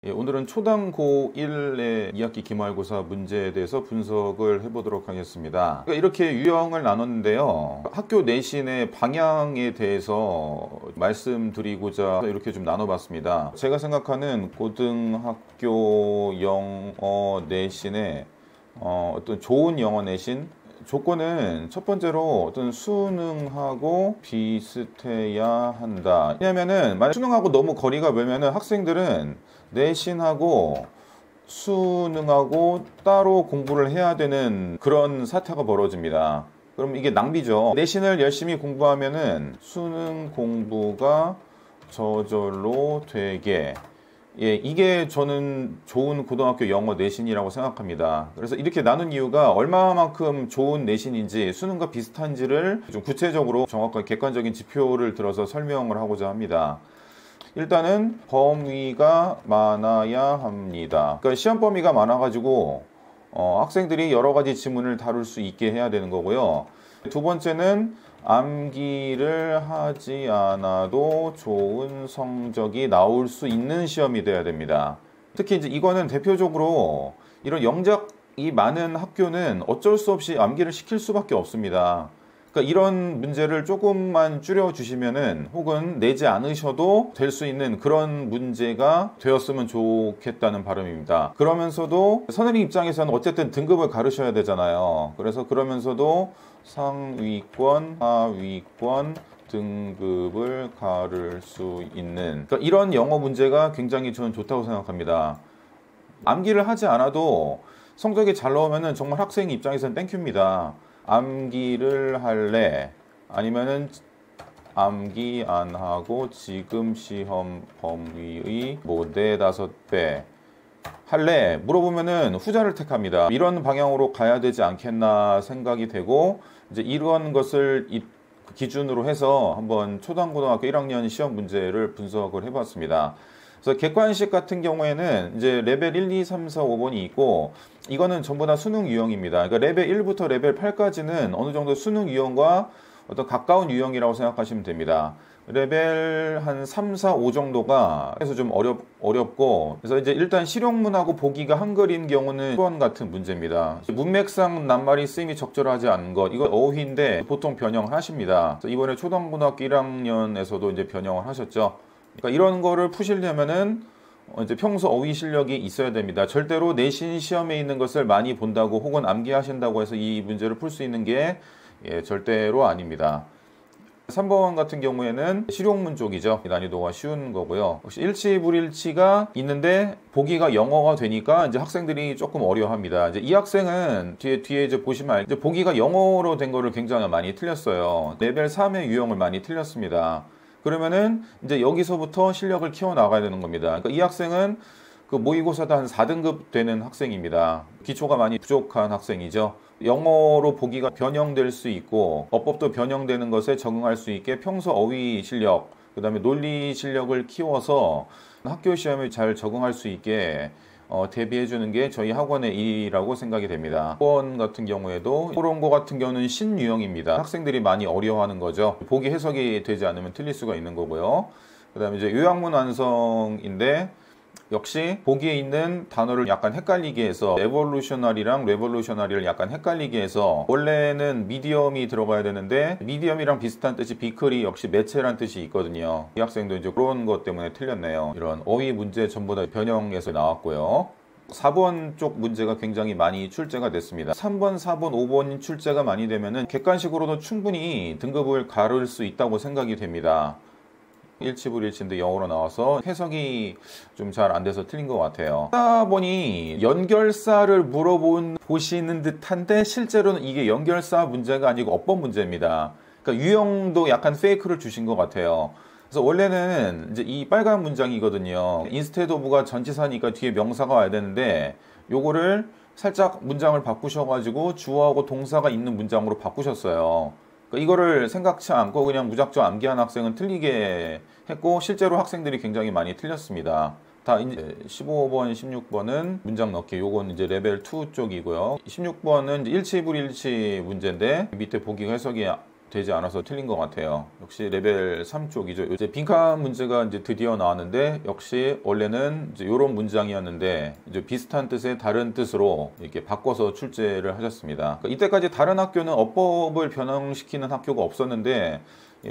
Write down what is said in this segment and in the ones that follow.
예, 오늘은 초등 고1의 2학기 기말고사 문제에 대해서 분석을 해보도록 하겠습니다. 그러니까 이렇게 유형을 나눴는데요. 학교 내신의 방향에 대해서 말씀드리고자 이렇게 좀 나눠봤습니다. 제가 생각하는 고등학교 영어 내신의 어떤 좋은 영어 내신 조건은 첫 번째로 어떤 수능하고 비슷해야 한다. 왜냐면은 만약 수능하고 너무 거리가 멀면은 학생들은 내신하고 수능하고 따로 공부를 해야 되는 그런 사태가 벌어집니다. 그럼 이게 낭비죠. 내신을 열심히 공부하면은 수능 공부가 저절로 되게, 예, 이게 저는 좋은 고등학교 영어 내신이라고 생각합니다. 그래서 이렇게 나눈 이유가 얼마만큼 좋은 내신인지 수능과 비슷한지를 좀 구체적으로 정확하게 객관적인 지표를 들어서 설명을 하고자 합니다. 일단은 범위가 많아야 합니다. 그러니까 시험 범위가 많아가지고 학생들이 여러 가지 지문을 다룰 수 있게 해야 되는 거고요. 두 번째는 암기를 하지 않아도 좋은 성적이 나올 수 있는 시험이 돼야 됩니다. 특히 이제 이거는 대표적으로 이런 영작이 많은 학교는 어쩔 수 없이 암기를 시킬 수밖에 없습니다. 그러니까 이런 문제를 조금만 줄여주시면은 혹은 내지 않으셔도 될 수 있는 그런 문제가 되었으면 좋겠다는 바람입니다. 그러면서도 선생님 입장에서는 어쨌든 등급을 가르쳐야 되잖아요. 그래서 그러면서도 상위권, 하위권 등급을 가를 수 있는, 그러니까 이런 영어 문제가 굉장히 저는 좋다고 생각합니다. 암기를 하지 않아도 성적이 잘 나오면은 정말 학생 입장에서는 땡큐입니다. 암기를 할래? 아니면은 암기 안 하고 지금 시험 범위의 뭐 4~5배 할래? 물어보면은 후자를 택합니다. 이런 방향으로 가야 되지 않겠나 생각이 되고, 이제 이런 것을 기준으로 해서 한번 초등고등학교 1학년 시험 문제를 분석을 해봤습니다. 그래서 객관식 같은 경우에는 이제 레벨 1, 2, 3, 4, 5번이 있고, 이거는 전부 다 수능 유형입니다. 그러니까 레벨 1부터 레벨 8까지는 어느 정도 수능 유형과 어떤 가까운 유형이라고 생각하시면 됩니다. 레벨 한 3, 4, 5 정도가 해서 좀 어렵고, 그래서 이제 일단 실용문하고 보기가 한글인 경우는 수원 같은 문제입니다. 문맥상 낱말이 쓰임이 적절하지 않은 것, 이거 어휘인데 보통 변형을 하십니다. 이번에 초등고등학교 1학년에서도 이제 변형을 하셨죠. 그러니까 이런 거를 푸시려면은 이제 평소 어휘 실력이 있어야 됩니다. 절대로 내신 시험에 있는 것을 많이 본다고 혹은 암기하신다고 해서 이 문제를 풀 수 있는 게 절대로 아닙니다. 3번 같은 경우에는 실용문 쪽이죠. 난이도가 쉬운 거고요. 혹시 일치 불일치가 있는데 보기가 영어가 되니까 이제 학생들이 조금 어려워합니다. 이제 이 학생은 뒤에 이제 보시면 이제 보기가 영어로 된 거를 굉장히 많이 틀렸어요. 레벨 3의 유형을 많이 틀렸습니다. 그러면은 이제 여기서부터 실력을 키워 나가야 되는 겁니다. 그러니까 이 학생은 그 모의고사도 한 4등급 되는 학생입니다. 기초가 많이 부족한 학생이죠. 영어로 보기가 변형될 수 있고 어법도 변형되는 것에 적응할 수 있게 평소 어휘 실력, 그 다음에 논리 실력을 키워서 학교 시험에 잘 적응할 수 있게 대비해 주는 게 저희 학원의 일이라고 생각이 됩니다. 학원 같은 경우에도 그런 거 같은 경우는 신유형입니다. 학생들이 많이 어려워하는 거죠. 보기 해석이 되지 않으면 틀릴 수가 있는 거고요. 그 다음에 이제 요약문 완성인데 역시 보기에 있는 단어를 약간 헷갈리게 해서 에볼루셔널이랑 레볼루셔널이를 약간 헷갈리게 해서 원래는 미디엄이 들어가야 되는데 미디엄이랑 비슷한 뜻이 비클이 역시 매체란 뜻이 있거든요. 이 학생도 이제 그런 것 때문에 틀렸네요. 이런 어휘 문제 전부 다 변형해서 나왔고요. 4번 쪽 문제가 굉장히 많이 출제가 됐습니다. 3번, 4번, 5번 출제가 많이 되면은 객관식으로도 충분히 등급을 가를 수 있다고 생각이 됩니다. 일치불일치인데 영어로 나와서 해석이 좀 잘 안 돼서 틀린 것 같아요. 하다 보니 연결사를 보시는 듯한데 실제로는 이게 연결사 문제가 아니고 어법 문제입니다. 그러니까 유형도 약간 페이크를 주신 것 같아요. 그래서 원래는 이제 이 빨간 문장이거든요. 인스테드 오브가 전치사니까 뒤에 명사가 와야 되는데 요거를 살짝 문장을 바꾸셔가지고 주어하고 동사가 있는 문장으로 바꾸셨어요. 그러니까 이거를 생각치 않고 그냥 무작정 암기한 학생은 틀리게 했고 실제로 학생들이 굉장히 많이 틀렸습니다. 다 이제 15번, 16번은 문장 넣기. 요건 이제 레벨 2 쪽이고요. 16번은 일치불일치 문제인데 밑에 보기가 해석이 되지 않아서 틀린 것 같아요. 역시 레벨 3 쪽이죠. 이제 빈칸 문제가 이제 드디어 나왔는데, 역시 원래는 이제 이런 문장이었는데 이제 비슷한 뜻의 다른 뜻으로 이렇게 바꿔서 출제를 하셨습니다. 그러니까 이때까지 다른 학교는 어법을 변형시키는 학교가 없었는데,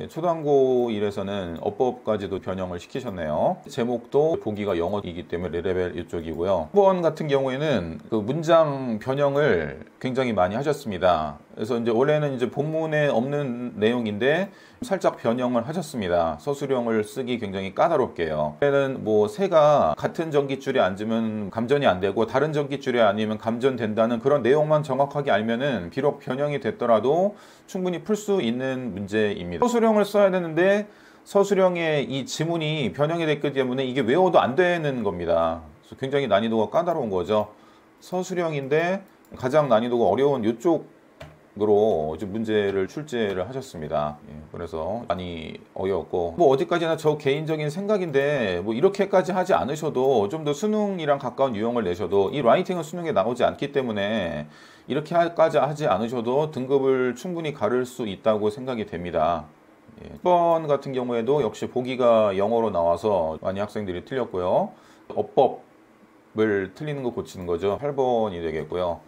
초등고 1에서는 어법까지도 변형을 시키셨네요. 제목도 보기가 영어이기 때문에 레벨 이쪽이고요. 1번 같은 경우에는 그 문장 변형을 굉장히 많이 하셨습니다. 그래서 이제 원래는 이제 본문에 없는 내용인데 살짝 변형을 하셨습니다. 서술형을 쓰기 굉장히 까다롭게요. 원래는 뭐 새가 같은 전깃줄에 앉으면 감전이 안 되고 다른 전깃줄에 앉으면 감전된다는 그런 내용만 정확하게 알면은 비록 변형이 됐더라도 충분히 풀 수 있는 문제입니다. 서술형을 써야 되는데 서술형의 이 지문이 변형이 됐기 때문에 이게 외워도 안 되는 겁니다. 그래서 굉장히 난이도가 까다로운 거죠. 서술형인데 가장 난이도가 어려운 이쪽으로 문제를 출제를 하셨습니다. 그래서 많이 어려웠고, 뭐 어디까지나 저 개인적인 생각인데 뭐 이렇게까지 하지 않으셔도 좀 더 수능이랑 가까운 유형을 내셔도, 이 라이팅은 수능에 나오지 않기 때문에 이렇게까지 하지 않으셔도 등급을 충분히 가를 수 있다고 생각이 됩니다. 1번 같은 경우에도 역시 보기가 영어로 나와서 많이 학생들이 틀렸고요. 어법을 틀리는 거 고치는 거죠. 8번이 되겠고요.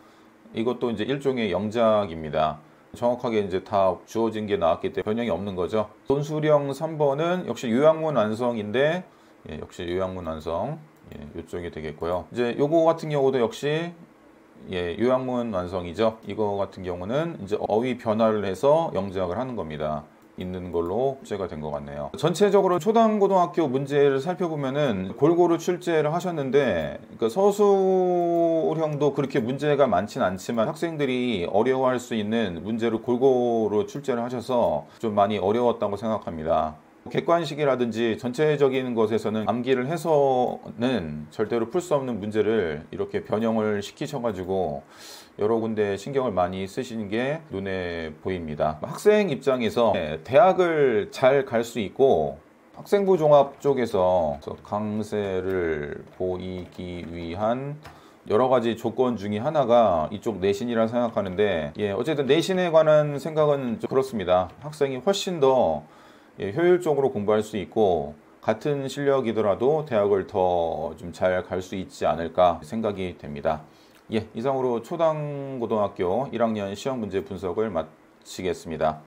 이것도 이제 일종의 영작입니다. 정확하게 이제 다 주어진 게 나왔기 때문에 변형이 없는 거죠. 논술형 3번은 역시 요약문 완성인데, 역시 요약문 완성, 이쪽이 되겠고요. 이제 요거 같은 경우도 역시 요약문 완성이죠. 이거 같은 경우는 이제 어휘 변화를 해서 영작을 하는 겁니다. 있는 걸로 출제가 된 것 같네요. 전체적으로 초등고등학교 문제를 살펴보면은 골고루 출제를 하셨는데, 그러니까 서술형도 그렇게 문제가 많진 않지만 학생들이 어려워할 수 있는 문제를 골고루 출제를 하셔서 좀 많이 어려웠다고 생각합니다. 객관식이라든지 전체적인 것에서는 암기를 해서는 절대로 풀 수 없는 문제를 이렇게 변형을 시키셔가지고 여러 군데 신경을 많이 쓰시는 게 눈에 보입니다. 학생 입장에서 대학을 잘 갈 수 있고, 학생부 종합 쪽에서 강세를 보이기 위한 여러 가지 조건 중에 하나가 이쪽 내신이라 생각하는데, 어쨌든 내신에 관한 생각은 좀 그렇습니다. 학생이 훨씬 더 효율적으로 공부할 수 있고 같은 실력이더라도 대학을 더 좀 잘 갈 수 있지 않을까 생각이 됩니다. 이상으로 초등고등학교 1학년 시험 문제 분석을 마치겠습니다.